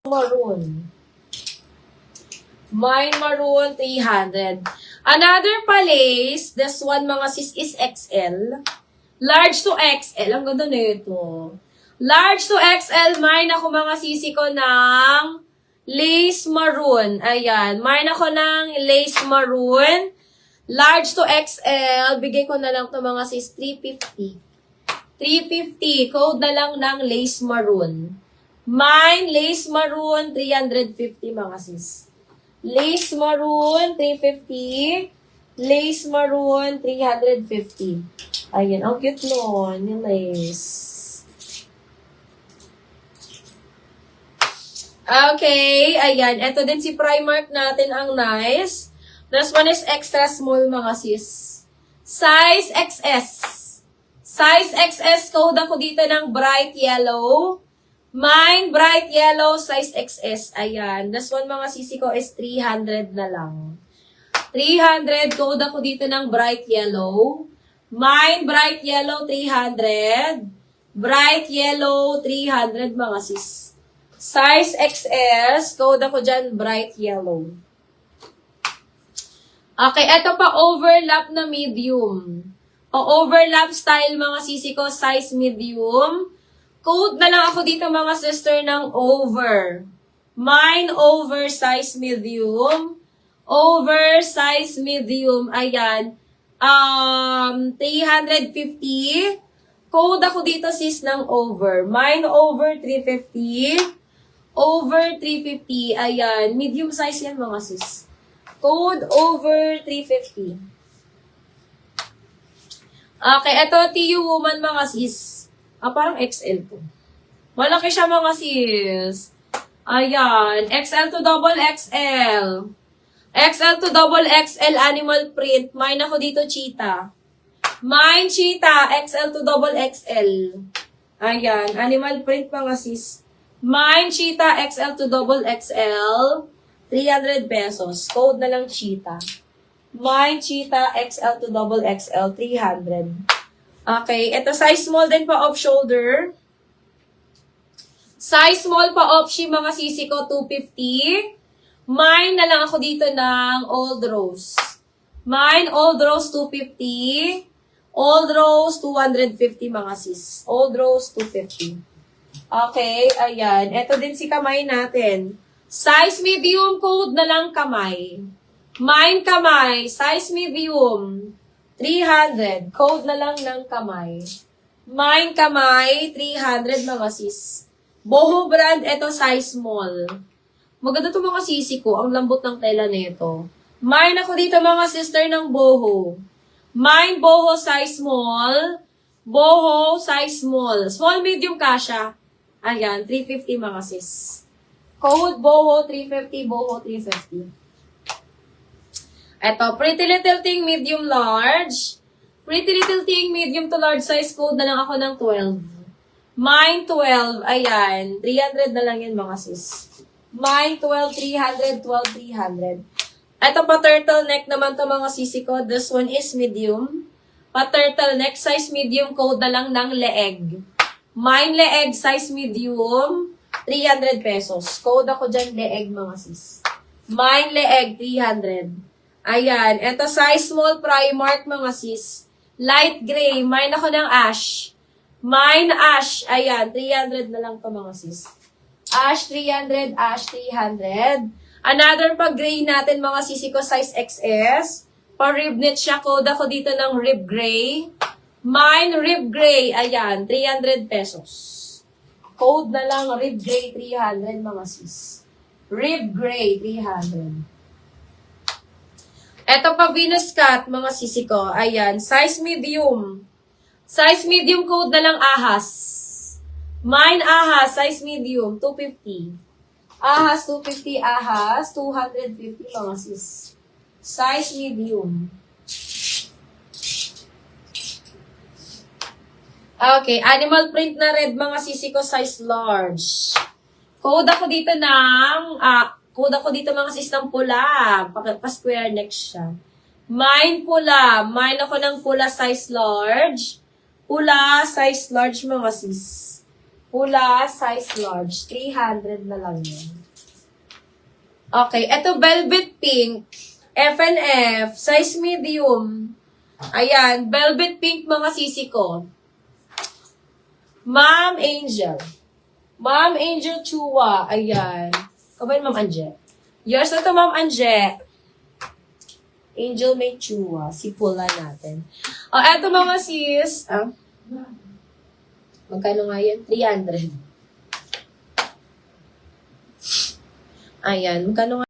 Maroon. Mine maroon, 300. Another place, this one mga sis is XL. Large to XL. Ang ganda nito. Large to XL, mine ako mga sisi ko ng lace maroon. Ayan. Mine ako ng lace maroon. Large to XL, bigay ko na lang to mga sis, 350. 350. Code na lang ng lace maroon. Mine, lace maroon, 350 mga sis. Lace maroon, 350. Lace maroon, 350. Ayan, ang cute nun, yung lace. Okay, ayan. Ito din si Primark natin, ang nice. This one is extra small mga sis. Size XS. Size XS, code ako dito ng bright yellow. Mine, bright yellow, size XS. Ayan. This one, mga sisi ko, is 300 na lang. 300, code ako dito ng bright yellow. Mine, bright yellow, 300. Bright yellow, 300, mga sis. Size XS, code ako dyan, bright yellow. Okay, eto pa, overlap na medium. O overlap style, mga sisi ko, size medium. Code na lang ako dito mga sister ng over. Mine over size medium. Over size medium. Ayan. 350. Code ako dito sis ng over. Mine over 350. Over 350. Ayan. Medium size yan mga sis. Code over 350. Okay. Ito TU woman mga sis. Parang XL to. Malaki siya mga sis. Ayan. XL to double XL. XL to double XL animal print. Mine ako dito, cheetah. Mine, cheetah. XL to double XL. Ayan. Animal print mga sis. Mine, cheetah. XL to double XL. 300 pesos. Code na lang cheetah. Mine, cheetah. XL to double XL. 300. Okay, ito size small din pa off shoulder. Size small pa off shi mga sisi ko, 250. Mine na lang ako dito ng old rose. Mine, old rose, 250. Old rose, 250 mga sis. Old rose, 250. Okay, ayan. Ito din si kamay natin. Size medium, code na lang kamay. Mine kamay, size medium. 300. Code na lang ng kamay. Mine kamay, 300 mga sis. Boho brand, ito size small. Maganda to mga sisi ko. Ang lambot ng tela nito. Mine ako dito mga sister ng boho. Mine boho size small. Boho size small. Small medium kasha. Ayan, 350 mga sis. Code boho 350, boho 350. Eto, Pretty Little Thing, medium large. Pretty Little Thing, medium to large size, code na lang ako ng 12. Mine 12, ayan. 300 na lang yan mga sis. Mine 12, 300, 12, 300. Eto pa turtleneck naman to mga sisi ko. This one is medium. Pa turtleneck, size medium, code na lang ng leeg. Mine leeg, size medium, 300 pesos. Code ako dyan, leeg mga sis. Mine leeg, 300. Ayan, eto size small Primark mga sis. Light gray, mine ako ng ash. Mine ash, ayan, 300 na lang to mga sis. Ash 300, ash 300. Another pa gray natin mga sisi ko, size XS. Pa rib knit siya, code ako dito ng rib gray. Mine rib gray, ayan, 300 pesos. Code na lang rib gray 300 mga sis. Rib gray 300. Eto pa Venus cut, mga sisi ko. Ayan, size medium. Size medium, code na lang ahas. Mine ahas, size medium, 250. Ahas, 250. Ahas, 250 mga sis. Size medium. Okay, animal print na red, mga sisi ko, size large. Code ako dito ng... Code ako dito mga sis ng pula. Pa-square neck siya. Mine pula. Mine ako ng pula size large. Pula size large mga sis. Hula, size large. 300 na lang yan. Okay, eto velvet pink. F&F, size medium. Ayan, velvet pink mga sisi ko. Ma'am Angel. Ma'am Angel Chua. Ayan. Kabayan, Ma'am Anje. Yours na to, Ma'am Anje. Angel may Chua. Sipula natin. O, eto mga sis. Magkano nga yan? 300. Ayan. Magkano nga?